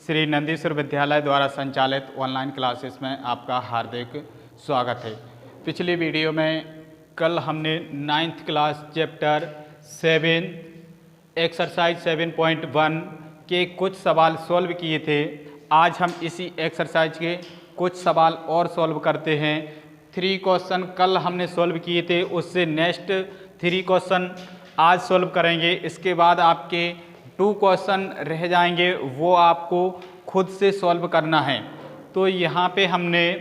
श्री नंदीश्वर विद्यालय द्वारा संचालित ऑनलाइन क्लासेस में आपका हार्दिक स्वागत है। पिछली वीडियो में कल हमने 9th क्लास चैप्टर 7 एक्सरसाइज 7.1 के कुछ सवाल सॉल्व किए थे। आज हम इसी एक्सरसाइज के कुछ सवाल और सॉल्व करते हैं। 3 क्वेश्चन कल हमने सॉल्व किए थे, उससे नेक्स्ट 3 क्वेश्चन आज सॉल्व करेंगे। इसके बाद आपके 2 क्वेश्चन रह जाएंगे, वो आपको खुद से सॉल्व करना है। तो यहाँ पे हमने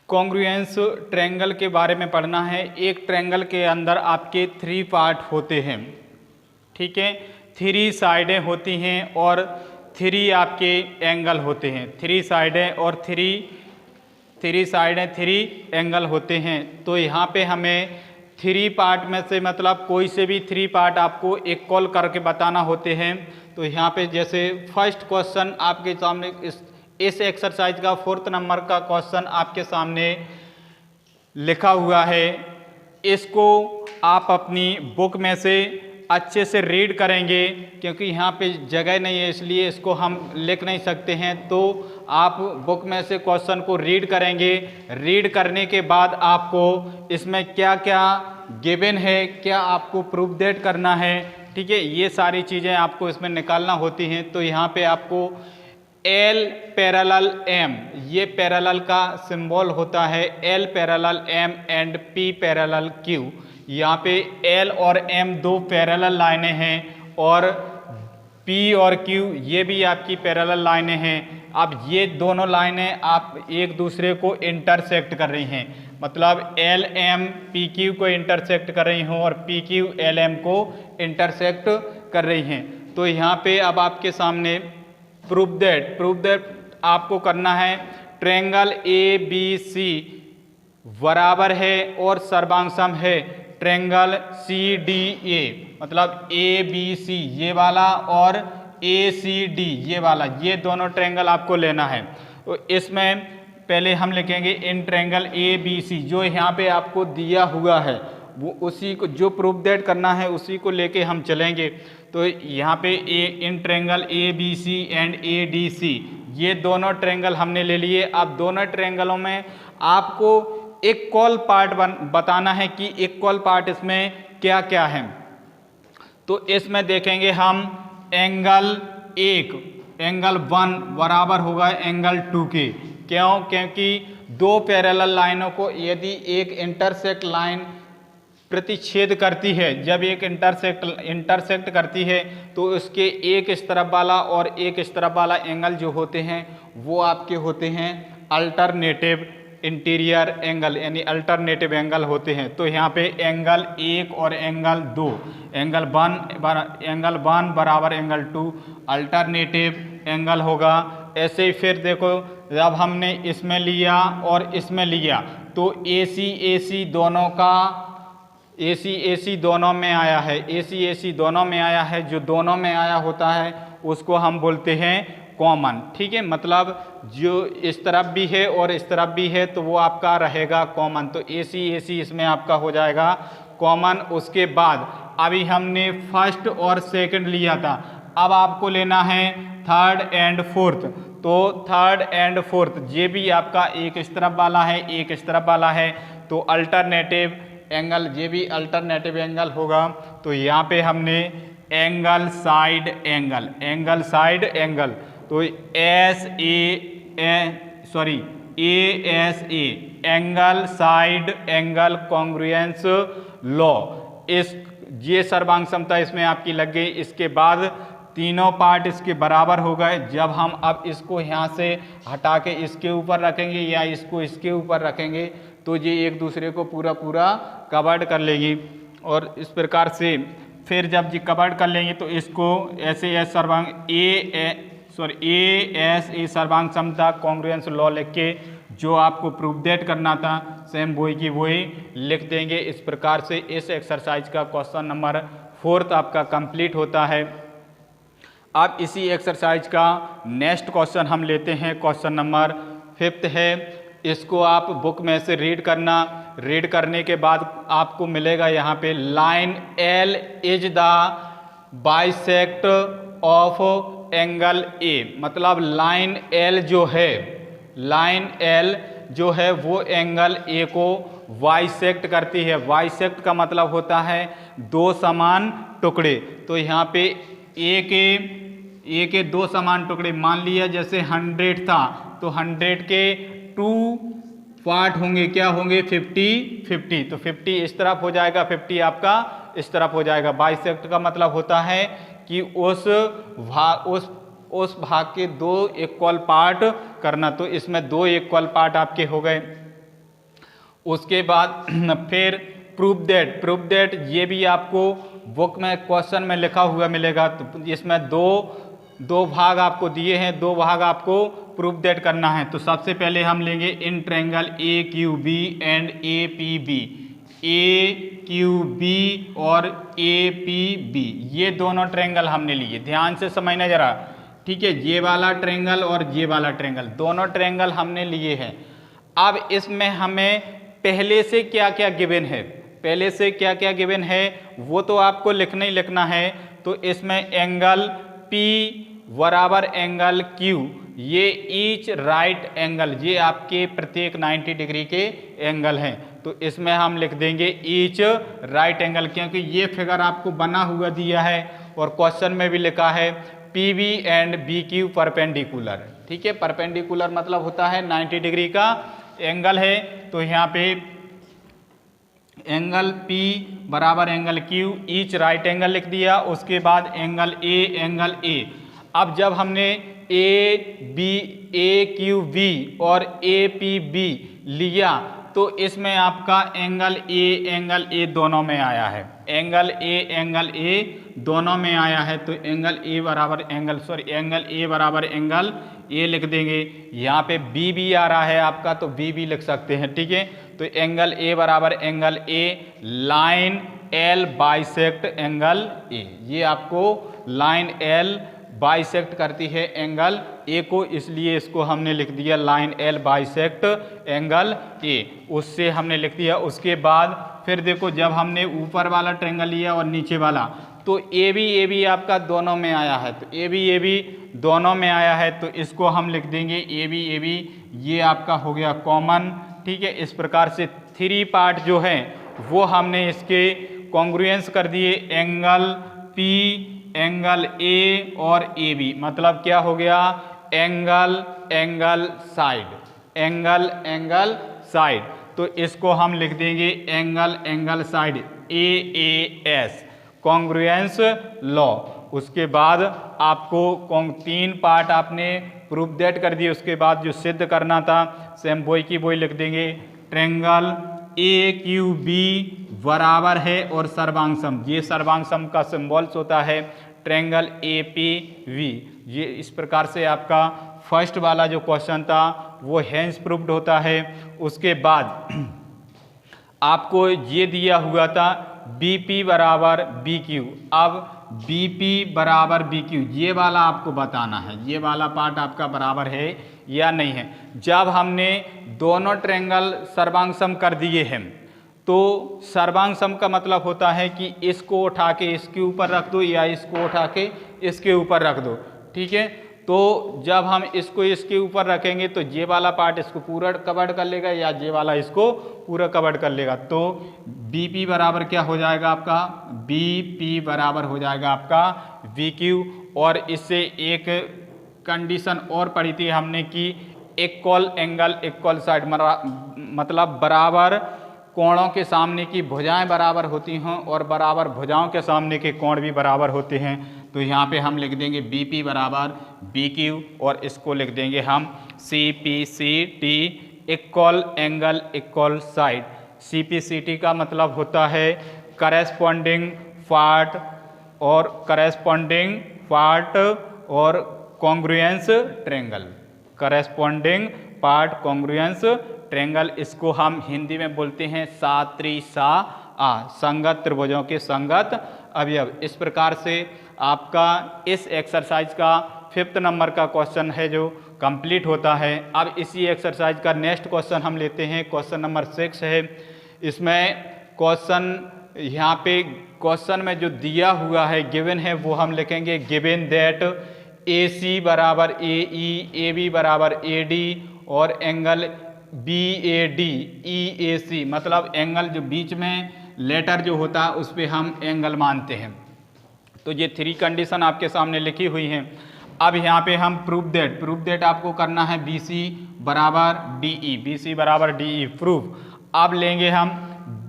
कॉन्ग्रुएंस ट्रायंगल के बारे में पढ़ना है। एक ट्रायंगल के अंदर आपके 3 पार्ट होते हैं, ठीक है। 3 साइडें होती हैं और 3 आपके एंगल होते हैं। 3 साइडें और 3 साइडें 3 एंगल होते हैं। तो यहाँ पे हमें 3 पार्ट में से मतलब कोई से भी 3 पार्ट आपको इक्वल करके बताना होते हैं। तो यहाँ पे जैसे फर्स्ट क्वेश्चन आपके सामने इस एक्सरसाइज का 4th नंबर का क्वेश्चन आपके सामने लिखा हुआ है। इसको आप अपनी बुक में से अच्छे से रीड करेंगे, क्योंकि यहाँ पे जगह नहीं है इसलिए इसको हम लिख नहीं सकते हैं। तो आप बुक में से क्वेश्चन को रीड करेंगे। रीड करने के बाद आपको इसमें क्या क्या गिवन है, क्या आपको प्रूफ दैट करना है, ठीक है, ये सारी चीज़ें आपको इसमें निकालना होती हैं। तो यहाँ पे आपको L पैरेलल M, ये पैरेलल का सिंबल होता है। L parallel M and P parallel Q। यहाँ पे L और M 2 पैरेलल लाइनें हैं और P और Q ये भी आपकी पैरेलल लाइनें हैं। अब ये दोनों लाइनें आप एक दूसरे को इंटरसेक्ट कर रही हैं, मतलब L M P Q को इंटरसेक्ट कर रही हों और P Q L M को इंटरसेक्ट कर रही हैं। तो यहाँ पे अब आपके सामने प्रूफ दैट आपको करना है। ट्रायंगल ABC बराबर है और सर्वांग है ट्रायंगल CDA, मतलब ABC ये वाला और ACD ये वाला, ये दोनों ट्रायंगल आपको लेना है। तो इसमें पहले हम लिखेंगे इन ट्रायंगल ABC, जो यहाँ पे आपको दिया हुआ है वो उसी को जो प्रूफ दैट करना है उसी को लेके हम चलेंगे। तो यहाँ पे in triangle ABC and ADC ये दोनों ट्रायंगल हमने ले लिए। अब दोनों ट्रायंगलों में आपको इक्वल पार्ट बताना है कि इक्वल पार्ट इसमें क्या क्या है। तो इसमें देखेंगे हम एंगल 1 बराबर होगा एंगल 2 के। क्यों? क्योंकि 2 पैरेलल लाइनों को यदि एक इंटरसेक्ट लाइन प्रतिच्छेद करती है, जब एक इंटरसेक्ट करती है तो उसके एक इस तरफ वाला और एक इस तरफ वाला एंगल जो होते हैं वो आपके होते हैं अल्टरनेटिव इंटीरियर एंगल, यानी अल्टरनेटिव एंगल होते हैं। तो यहाँ पे एंगल 1 और एंगल 2, एंगल 1 बराबर एंगल 2 अल्टरनेटिव एंगल होगा। ऐसे ही फिर देखो, जब हमने इसमें लिया और इसमें लिया तो AC दोनों में आया है। AC दोनों में आया है, जो दोनों में आया होता है उसको हम बोलते हैं कॉमन, ठीक है। मतलब जो इस तरफ भी है और इस तरफ भी है तो वो आपका रहेगा कॉमन। तो AC इसमें आपका हो जाएगा कॉमन। उसके बाद अभी हमने फर्स्ट और सेकंड लिया था, अब आपको लेना है थर्ड एंड फोर्थ। तो थर्ड एंड फोर्थ ये भी आपका एक इस तरफ वाला है, एक इस तरफ वाला है, तो अल्टरनेटिव एंगल ये भी अल्टरनेटिव एंगल होगा। तो यहाँ पे हमने एंगल साइड एंगल, तो ASA angle side angle congruence law, इस ये सर्वांग समता इसमें आपकी लग गई। इसके बाद तीनों पार्ट इसके बराबर हो गए। जब हम अब इसको यहाँ से हटा के इसके ऊपर रखेंगे या इसको इसके ऊपर रखेंगे तो ये एक दूसरे को पूरा कवर्ड कर लेगी। और इस प्रकार से फिर जब ये कवर्ड कर लेंगे तो इसको ऐसे सर्वांग ASA सर्वांग समता कॉन्ग्रुएंस लॉ लिख के जो आपको प्रूफ दैट करना था सेम वही की वही लिख देंगे। इस प्रकार से इस एक्सरसाइज का क्वेश्चन नंबर 4 आपका कंप्लीट होता है। अब इसी एक्सरसाइज का नेक्स्ट क्वेश्चन हम लेते हैं, क्वेश्चन नंबर 5 है। इसको आप बुक में से रीड करना। रीड करने के बाद आपको मिलेगा यहाँ पे line L is the bisect of angle A, मतलब लाइन एल जो है, लाइन एल जो है वो एंगल ए को बाइसेक्ट करती है। बाइसेक्ट का मतलब होता है दो समान टुकड़े। तो यहाँ पे ए के दो समान टुकड़े, मान लिया जैसे 100 था तो 100 के 2 पार्ट होंगे, क्या होंगे 50-50, तो 50 इस तरफ हो जाएगा, 50 आपका इस तरफ हो जाएगा। बाइसेक्ट का मतलब होता है कि उस भाग के दो इक्वल पार्ट करना। तो इसमें दो इक्वल पार्ट आपके हो गए। उसके बाद फिर प्रूफ दैट ये भी आपको बुक में क्वेश्चन में लिखा हुआ मिलेगा। तो इसमें दो भाग आपको दिए हैं, दो भाग आपको प्रूफ दैट करना है। तो सबसे पहले हम लेंगे in triangle A Q B and A P B, A Q B और ए पी बी, ये दोनों ट्रायंगल हमने लिए। ध्यान से समझना जरा, ठीक है। ये वाला ट्रायंगल और ये वाला ट्रायंगल, दोनों ट्रायंगल हमने लिए हैं। अब इसमें हमें पहले से क्या क्या गिवन है, पहले से क्या क्या गिवन है वो तो आपको लिखना ही लिखना है। तो इसमें एंगल P बराबर एंगल Q, ये ईच राइट एंगल, ये आपके प्रत्येक 90 डिग्री के एंगल हैं। तो इसमें हम लिख देंगे ईच राइट एंगल, क्योंकि ये फिगर आपको बना हुआ दिया है और क्वेश्चन में भी लिखा है PB एंड BQ परपेंडिकुलर, ठीक है। परपेंडिकुलर मतलब होता है 90 डिग्री का एंगल है। तो यहाँ पे एंगल P बराबर angle Q, each right angle लिख दिया। उसके बाद एंगल A। अब जब हमने ए क्यू बी और ए पी बी लिया तो इसमें आपका एंगल ए दोनों में आया है, एंगल ए दोनों में आया है। तो एंगल ए बराबर एंगल ए लिख देंगे। यहाँ पे बी भी आ रहा है आपका, तो बी भी लिख सकते हैं, ठीक है। तो एंगल ए बराबर angle A, line L bisect angle A, ये आपको लाइन एल बाइसेक्ट करती है एंगल ए को, इसलिए इसको हमने लिख दिया line L bisect angle A, उससे हमने लिख दिया। उसके बाद फिर देखो, जब हमने ऊपर वाला ट्रायंगल लिया और नीचे वाला, तो ए बी आपका दोनों में आया है। तो ए बी दोनों में आया है, तो इसको हम लिख देंगे ए बी, ये आपका हो गया कॉमन, ठीक है। इस प्रकार से 3 पार्ट जो है वो हमने इसके कॉन्ग्रुएंस कर दिए, एंगल पी, एंगल ए और ए बी, मतलब क्या हो गया एंगल साइड। तो इसको हम लिख देंगे angle side, AAS, congruence law. उसके बाद आपको 3 पार्ट आपने प्रूफ दैट कर दिए। उसके बाद जो सिद्ध करना था सेम बोई की बोई लिख देंगे, ट्रायंगल AQB बराबर है और सर्वांग, ये सर्वांग का सिंबल्स होता है ट्रायंगल APV। ये इस प्रकार से आपका फर्स्ट वाला जो क्वेश्चन था वो हेंस प्रूफ्ड होता है। उसके बाद आपको ये दिया हुआ था BP बराबर BQ। अब BP बराबर BQ ये वाला आपको बताना है, ये वाला पार्ट आपका बराबर है या नहीं है। जब हमने दोनों ट्रायंगल सर्वांग सम कर दिए हैं, तो सर्वांग सम का मतलब होता है कि इसको उठा के इसके ऊपर रख दो या इसको उठा के इसके ऊपर रख दो, ठीक है। तो जब हम इसको इसके ऊपर रखेंगे तो ये वाला पार्ट इसको पूरा कवर कर लेगा या ये वाला इसको पूरा कवर कर लेगा। तो BP बराबर क्या हो जाएगा आपका, BP बराबर हो जाएगा आपका VQ। और इससे एक कंडीशन और पढ़ी थी हमने कि इक्वल एंगल इक्वल साइड, मतलब बराबर कोणों के सामने की भुजाएं बराबर होती हों और बराबर भुजाओं के सामने के कोण भी बराबर होते हैं। तो यहाँ पे हम लिख देंगे BP बराबर BQ और इसको लिख देंगे हम CPCT, equal angle equal side. CPCT का मतलब होता है करेस्पॉन्डिंग पार्ट और congruence triangle, corresponding part congruence triangle. इसको हम हिंदी में बोलते हैं संगत त्रिभुजों के संगत अवयव। इस प्रकार से आपका इस एक्सरसाइज का 5th नंबर का क्वेश्चन है जो कंप्लीट होता है। अब इसी एक्सरसाइज का नेक्स्ट क्वेश्चन हम लेते हैं, क्वेश्चन नंबर 6 है। इसमें क्वेश्चन यहाँ पे क्वेश्चन में जो दिया हुआ है गिवन है वो हम लिखेंगे गिवन दैट AC बराबर AE, AB बराबर AD और एंगल BAD EAC, मतलब एंगल जो बीच में लेटर जो होता है उस पर हम एंगल मानते हैं। तो ये 3 कंडीशन आपके सामने लिखी हुई हैं। अब यहाँ पे हम प्रूफ दैट आपको करना है BC बराबर DE प्रूफ। अब लेंगे हम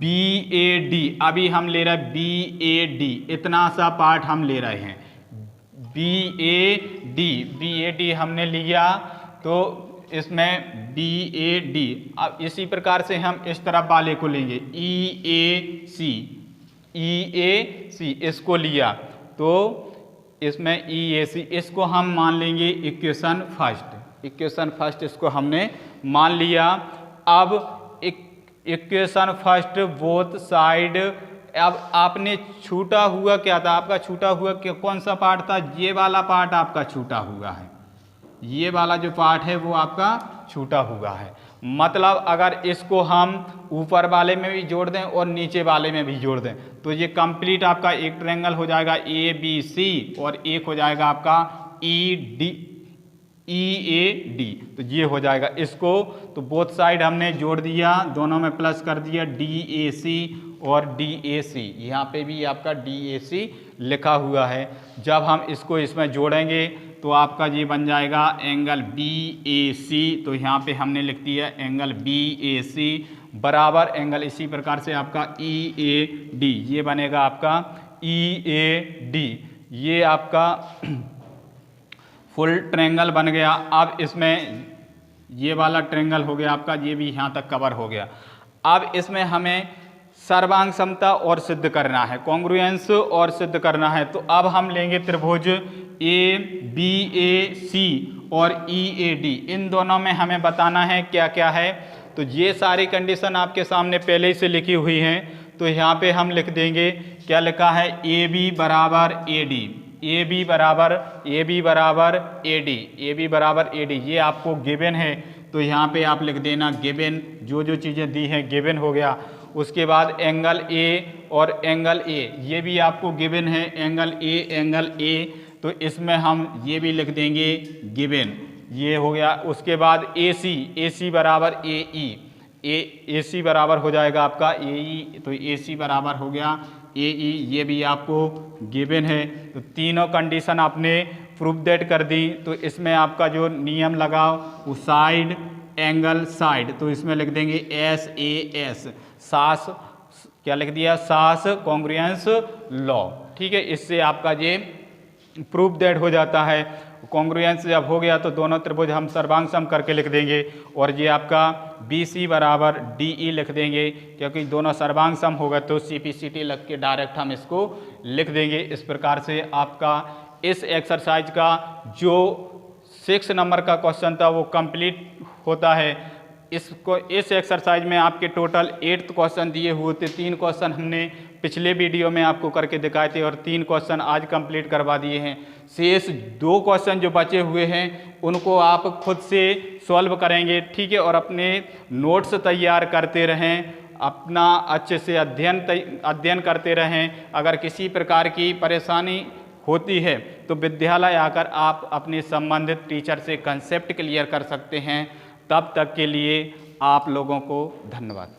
BAD, अभी हम ले रहे हैं BAD, इतना सा पार्ट हम ले रहे हैं BAD हमने लिया, तो इसमें BAD, अब इसी प्रकार से हम इस तरफ वाले को लेंगे EAC इसको लिया, तो इसमें EAC इसको हम मान लेंगे इक्वेशन फर्स्ट इसको हमने मान लिया। अब इक्वेशन फर्स्ट बोथ साइड, अब आपने छूटा हुआ क्या था, आपका छूटा हुआ कौन सा पार्ट था, ये वाला पार्ट आपका छूटा हुआ है, ये वाला जो पार्ट है वो आपका छूटा हुआ है। मतलब अगर इसको हम ऊपर वाले में भी जोड़ दें और नीचे वाले में भी जोड़ दें तो ये कंप्लीट आपका एक ट्रायंगल हो जाएगा ABC और एक हो जाएगा आपका EAD, तो ये हो जाएगा इसको। तो बोथ साइड हमने जोड़ दिया, दोनों में प्लस कर दिया DAC और DAC, यहाँ पे भी आपका DAC लिखा हुआ है। जब हम इसको इसमें जोड़ेंगे तो आपका ये बन जाएगा एंगल BAC, तो यहाँ पे हमने लिख दिया एंगल BAC बराबर एंगल, इसी प्रकार से आपका EAD, ये बनेगा आपका EAD, ये आपका फुल ट्रायंगल बन गया। अब इसमें ये वाला ट्रायंगल हो गया आपका, ये भी यहाँ तक कवर हो गया। अब इसमें हमें सर्वांग समता और सिद्ध करना है, कॉन्ग्रुएंस और सिद्ध करना है। तो अब हम लेंगे त्रिभुज ABAC और EAD, इन दोनों में हमें बताना है क्या क्या है। तो ये सारी कंडीशन आपके सामने पहले ही से लिखी हुई हैं, तो यहाँ पे हम लिख देंगे क्या लिखा है, AB बराबर AD, AB बराबर AD, ये आपको गिवन है, तो यहाँ पे आप लिख देना गिवन, जो चीज़ें दी हैं गिवन हो गया। उसके बाद एंगल A और एंगल A, ये भी आपको गिवन है, एंगल A, तो इसमें हम ये भी लिख देंगे गिवन, ये हो गया। उसके बाद AC बराबर AC बराबर हो जाएगा आपका AE, तो AC बराबर हो गया AE, ये भी आपको गिवन है। तो तीनों कंडीशन आपने प्रूफ दैट कर दी। तो इसमें आपका जो नियम लगा वो साइड एंगल साइड, तो इसमें लिख देंगे SAS, क्या लिख दिया, सास कॉन्ग्रुएंस लॉ, ठीक है। इससे आपका ये प्रूफ दैट हो जाता है। कॉन्ग्रुएंस जब हो गया तो दोनों त्रिभुज हम सर्वांग सम करके लिख देंगे, और ये आपका BC बराबर DE लिख देंगे, क्योंकि दोनों सर्वांग सम होगा तो CPCT लग के डायरेक्ट हम इसको लिख देंगे। इस प्रकार से आपका इस एक्सरसाइज का जो 6 नंबर का क्वेश्चन था वो कंप्लीट होता है। इस एक्सरसाइज में आपके टोटल 8 क्वेश्चन दिए हुए थे। 3 क्वेश्चन हमने पिछले वीडियो में आपको करके दिखाए थे और 3 क्वेश्चन आज कंप्लीट करवा दिए हैं। शेष 2 क्वेश्चन जो बचे हुए हैं उनको आप खुद से सॉल्व करेंगे, ठीक है, और अपने नोट्स तैयार करते रहें, अपना अच्छे से अध्ययन करते रहें। अगर किसी प्रकार की परेशानी होती है तो विद्यालय आकर आप अपने संबंधित टीचर से कंसेप्ट क्लियर कर सकते हैं। तब तक के लिए आप लोगों को धन्यवाद।